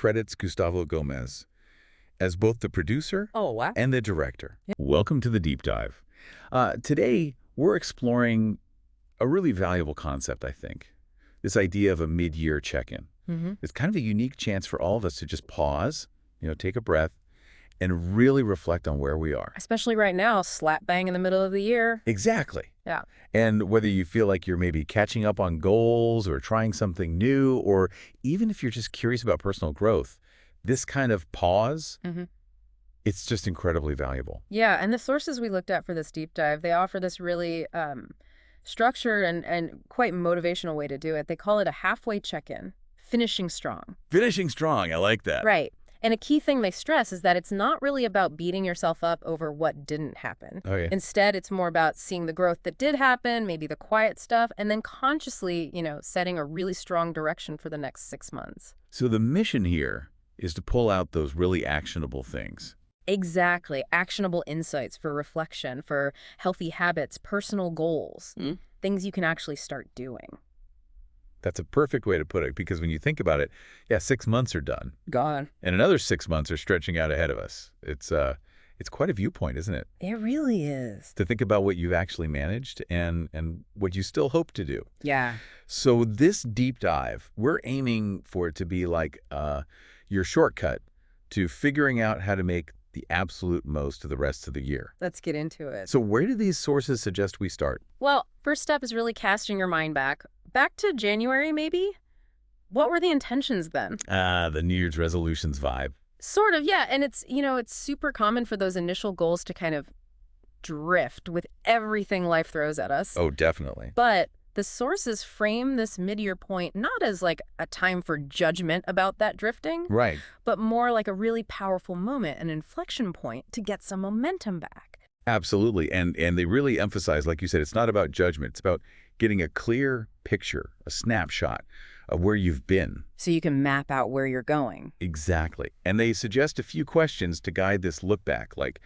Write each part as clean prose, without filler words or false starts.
credits Gustavo Gomez as both the producer Oh, wow. and the director. Welcome to the Deep Dive. Today, we're exploring a really valuable concept, I think. This idea of a mid-year check-in. It's kind of a unique chance for all of us to just pause, take a breath, and really reflect on where we are. Especially right now, slap bang in the middle of the year. Exactly. Yeah. And whether you feel like you're maybe catching up on goals or trying something new, or even if you're just curious about personal growth, this kind of pause, it's just incredibly valuable. Yeah, and the sources we looked at for this deep dive, they offer this really structured and quite motivational way to do it. They call it a halfway check-in, finishing strong. Finishing strong, I like that. Right. And a key thing they stress is that it's not really about beating yourself up over what didn't happen. Oh, yeah. Instead, it's more about seeing the growth that did happen, maybe the quiet stuff, and then consciously, setting a really strong direction for the next 6 months. So the mission here is to pull out those really actionable things. Exactly. Actionable insights for reflection, for healthy habits, personal goals, things you can actually start doing. That's a perfect way to put it, because when you think about it, 6 months are done. Gone. And another 6 months are stretching out ahead of us. It's quite a viewpoint, isn't it? It really is. To think about what you've actually managed and what you still hope to do. Yeah. So this deep dive, we're aiming for it to be like your shortcut to figuring out how to make the absolute most of the rest of the year. Let's get into it. So where do these sources suggest we start? Well, first step is really casting your mind back to January, maybe? What were the intentions then? The New Year's resolutions vibe. Sort of, yeah. And it's super common for those initial goals to kind of drift with everything life throws at us. Oh, definitely. But the sources frame this mid-year point not as like a time for judgment about that drifting, Right. but more like a really powerful moment, an inflection point to get some momentum back. Absolutely. And they really emphasize, like you said, it's not about judgment. It's about getting a clear picture, a snapshot of where you've been. So you can map out where you're going. Exactly. And they suggest a few questions to guide this look back, like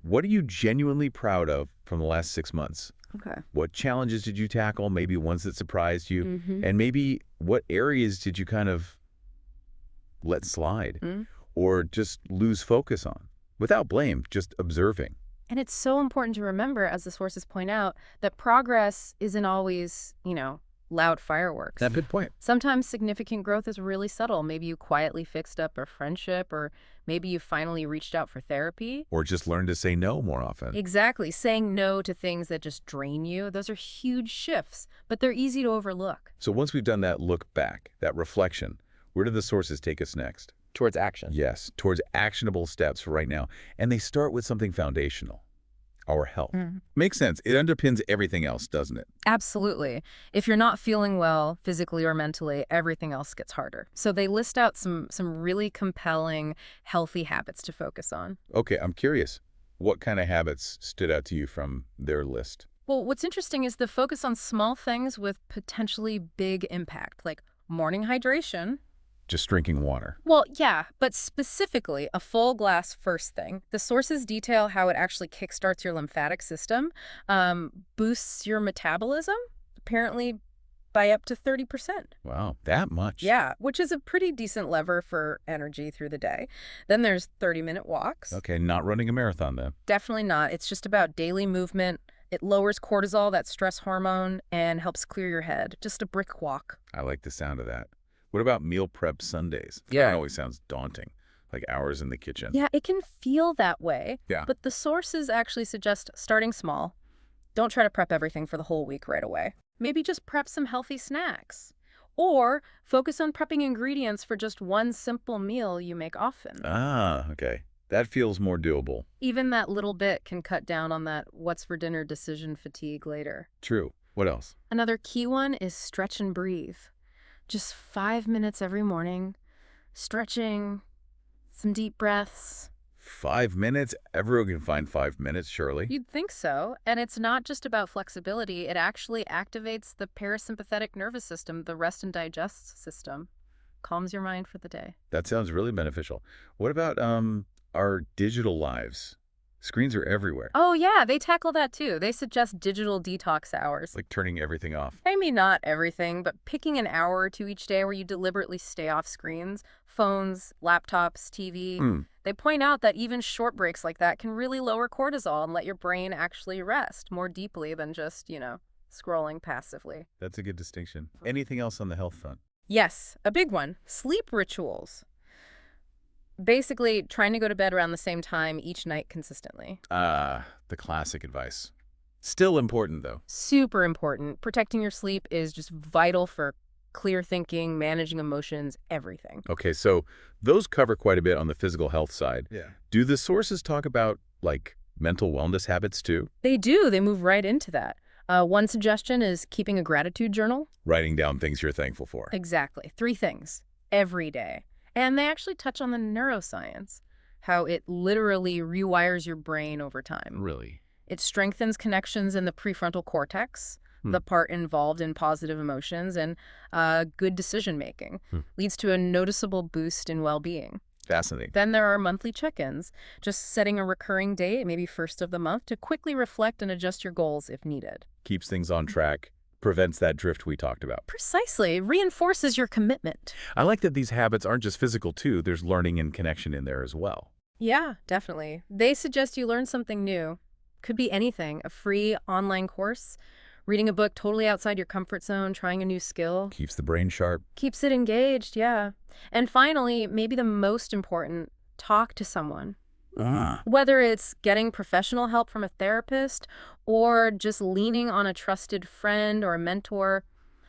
what are you genuinely proud of from the last 6 months? Okay. What challenges did you tackle, maybe ones that surprised you? Mm-hmm. And maybe what areas did you kind of let slide or just lose focus on? Without blame, just observing. And it's so important to remember, as the sources point out, that progress isn't always, loud fireworks. That's a good point. Sometimes significant growth is really subtle. Maybe you quietly fixed up a friendship, or maybe you finally reached out for therapy. Or just learn to say no more often. Exactly. Saying no to things that just drain you. Those are huge shifts, but they're easy to overlook. So once we've done that look back, that reflection, where do the sources take us next? Towards action. Yes, towards actionable steps for right now. And they start with something foundational, our health. Makes sense. It underpins everything else, doesn't it? Absolutely. If you're not feeling well physically or mentally, everything else gets harder. So they list out some really compelling, healthy habits to focus on. Okay, I'm curious. What kind of habits stood out to you from their list? Well, what's interesting is the focus on small things with potentially big impact, like morning hydration. Just drinking water. Well, yeah, but specifically a full glass first thing. The sources detail how it actually kickstarts your lymphatic system, boosts your metabolism, apparently by up to 30%. Wow, that much? Yeah, which is a pretty decent lever for energy through the day. Then there's 30-minute walks. Okay, not running a marathon then. Definitely not. It's just about daily movement. It lowers cortisol, that stress hormone, and helps clear your head. Just a brisk walk. I like the sound of that. What about meal prep Sundays? Yeah. That always sounds daunting, like hours in the kitchen. Yeah, it can feel that way. Yeah. But the sources actually suggest starting small. Don't try to prep everything for the whole week right away. Maybe just prep some healthy snacks. Or focus on prepping ingredients for just one simple meal you make often. Ah, okay. That feels more doable. Even that little bit can cut down on that what's for dinner decision fatigue later. True. What else? Another key one is stretch and breathe. Just 5 minutes every morning, stretching, some deep breaths. 5 minutes? Everyone can find 5 minutes, surely. You'd think so. And it's not just about flexibility. It actually activates the parasympathetic nervous system, the rest and digest system. Calms your mind for the day. That sounds really beneficial. What about our digital lives? Screens are everywhere, Oh, yeah, they tackle that too. They suggest digital detox hours. like turning everything off. I mean, not everything, but picking an hour or two each day where you deliberately stay off screens, phones, laptops, TV. Hmm, They point out that even short breaks like that can really lower cortisol and let your brain actually rest more deeply than just, scrolling passively. that's a good distinction. Anything else on the health front? Yes, a big one. Sleep rituals. Basically, trying to go to bed around the same time each night consistently. The classic advice. Still important, though. Super important. Protecting your sleep is just vital for clear thinking, managing emotions, everything. Okay, so those cover quite a bit on the physical health side. Yeah. Do the sources talk about, like, mental wellness habits, too? They do. They move right into that. One suggestion is keeping a gratitude journal. Writing down things you're thankful for. Exactly. 3 things every day. And they actually touch on the neuroscience, how it literally rewires your brain over time. Really? It strengthens connections in the prefrontal cortex, Hmm. the part involved in positive emotions and good decision-making. Leads to a noticeable boost in well-being. Fascinating. Then there are monthly check-ins, just setting a recurring date, maybe first of the month, to quickly reflect and adjust your goals if needed. Keeps things on track, prevents that drift we talked about. Precisely. Reinforces your commitment. I like that these habits aren't just physical, too. There's learning and connection in there as well. Yeah, definitely. They suggest you learn something new. Could be anything. A free online course, reading a book totally outside your comfort zone, trying a new skill. Keeps the brain sharp. Keeps it engaged, yeah. And finally, maybe the most important, talk to someone. Whether it's getting professional help from a therapist or just leaning on a trusted friend or a mentor,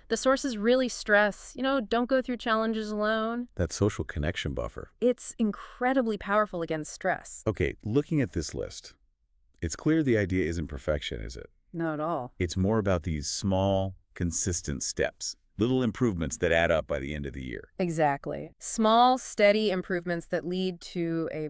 the sources really stress, don't go through challenges alone. That social connection buffer. It's incredibly powerful against stress. Okay, looking at this list, it's clear the idea isn't perfection, is it? Not at all. It's more about these small, consistent steps, little improvements that add up by the end of the year. Exactly. Small, steady improvements that lead to a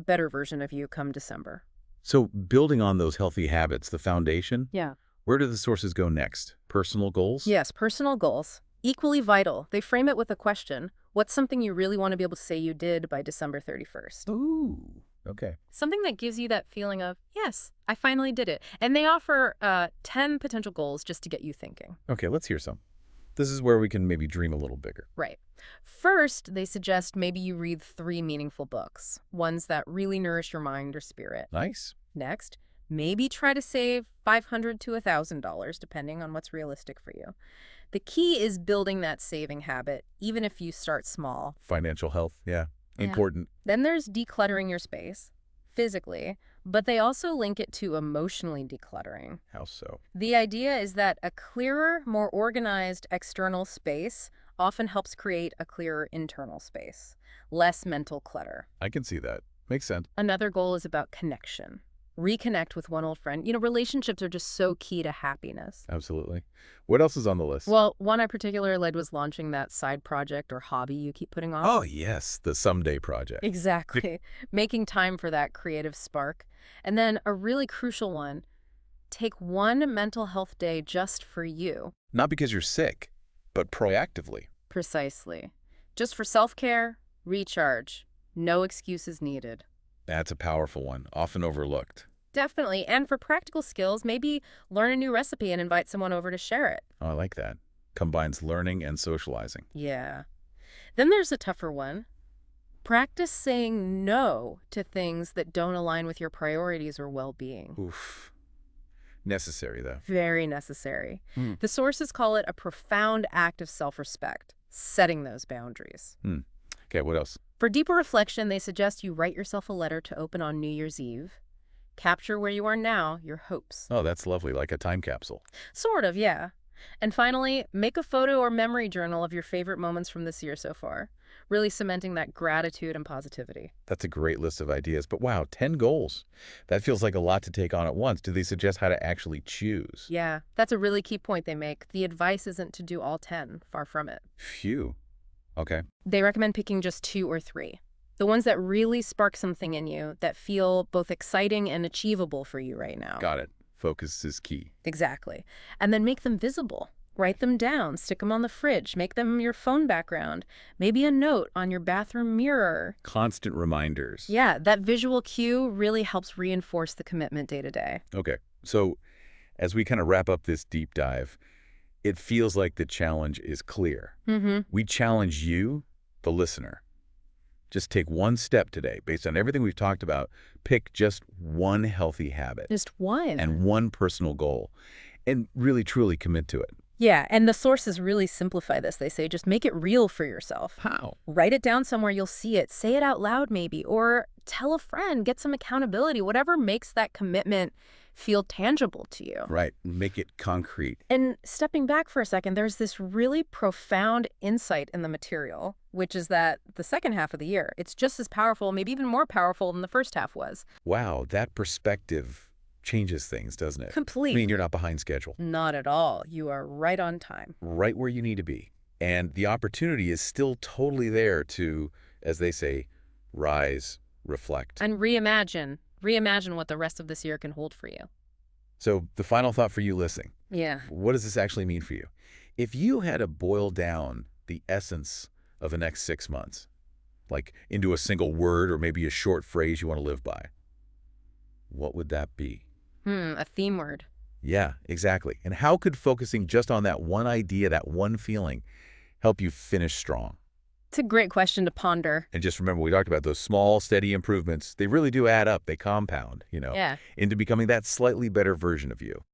better version of you come December. So building on those healthy habits, the foundation, Yeah. where do the sources go next? Personal goals? Yes, personal goals. Equally vital. They frame it with a question. What's something you really want to be able to say you did by December 31st? Ooh, okay. Something that gives you that feeling of, yes, I finally did it. And they offer 10 potential goals just to get you thinking. Okay, let's hear some. This is where we can maybe dream a little bigger. Right. First, they suggest maybe you read 3 meaningful books, ones that really nourish your mind or spirit. Nice. Next, maybe try to save $500 to $1,000, depending on what's realistic for you. The key is building that saving habit, even if you start small. Financial health, yeah. Yeah. Important. Then there's decluttering your space, physically, but they also link it to emotionally decluttering. How so? The idea is that a clearer, more organized external space often helps create a clearer internal space, less mental clutter. I can see that. Makes sense. Another goal is about connection. Reconnect with one old friend. Relationships are just so key to happiness. Absolutely. What else is on the list? Well, one I particularly led was launching that side project or hobby you keep putting off. Oh, yes, the Someday Project. Exactly. Making time for that creative spark. And then a really crucial one, take one mental health day just for you. Not because you're sick, but proactively. Precisely. Just for self-care, recharge. No excuses needed. That's a powerful one, often overlooked. Definitely. And for practical skills, maybe learn a new recipe and invite someone over to share it. Oh, I like that. Combines learning and socializing. Yeah. Then there's a tougher one. Practice saying no to things that don't align with your priorities or well-being. Oof. Necessary, though. Very necessary. The sources call it a profound act of self-respect, setting those boundaries. Okay, what else? For deeper reflection, they suggest you write yourself a letter to open on New Year's Eve. Capture where you are now, your hopes. Oh, that's lovely, like a time capsule. Sort of, yeah. And finally, make a photo or memory journal of your favorite moments from this year so far, really cementing that gratitude and positivity. That's a great list of ideas, but wow, 10 goals. That feels like a lot to take on at once. Do they suggest how to actually choose? Yeah, that's a really key point they make. The advice isn't to do all 10, far from it. Phew. Okay. They recommend picking just 2 or 3. The ones that really spark something in you that feel both exciting and achievable for you right now. Got it. Focus is key. Exactly. And then make them visible. Write them down, stick them on the fridge, make them your phone background, maybe a note on your bathroom mirror. Constant reminders. Yeah, that visual cue really helps reinforce the commitment day to day. Okay, so as we kind of wrap up this deep dive, it feels like the challenge is clear. We challenge you, the listener. Just take one step today. Based on everything we've talked about, pick just one healthy habit Just one. and one personal goal, and really, truly commit to it. Yeah, and the sources really simplify this. They say just make it real for yourself. How? Write it down somewhere you'll see it. Say it out loud maybe, or tell a friend, get some accountability, whatever makes that commitment feel tangible to you. Right. Make it concrete. And stepping back for a second, there's this really profound insight in the material, which is that the second half of the year, it's just as powerful, maybe even more powerful than the first half was. Wow, that perspective changes things, doesn't it? Complete. I mean, you're not behind schedule. Not at all. You are right on time. Right where you need to be. And the opportunity is still totally there to, as they say, rise, reflect. And reimagine. Reimagine what the rest of this year can hold for you. So the final thought for you listening. Yeah. What does this actually mean for you? If you had to boil down the essence of the next 6 months, like into a single word or maybe a short phrase you want to live by, what would that be? A theme word. Yeah, exactly. And how could focusing just on that one idea, that one feeling, help you finish strong? It's a great question to ponder. And just remember, we talked about those small, steady improvements. They really do add up. They compound, Yeah. into becoming that slightly better version of you.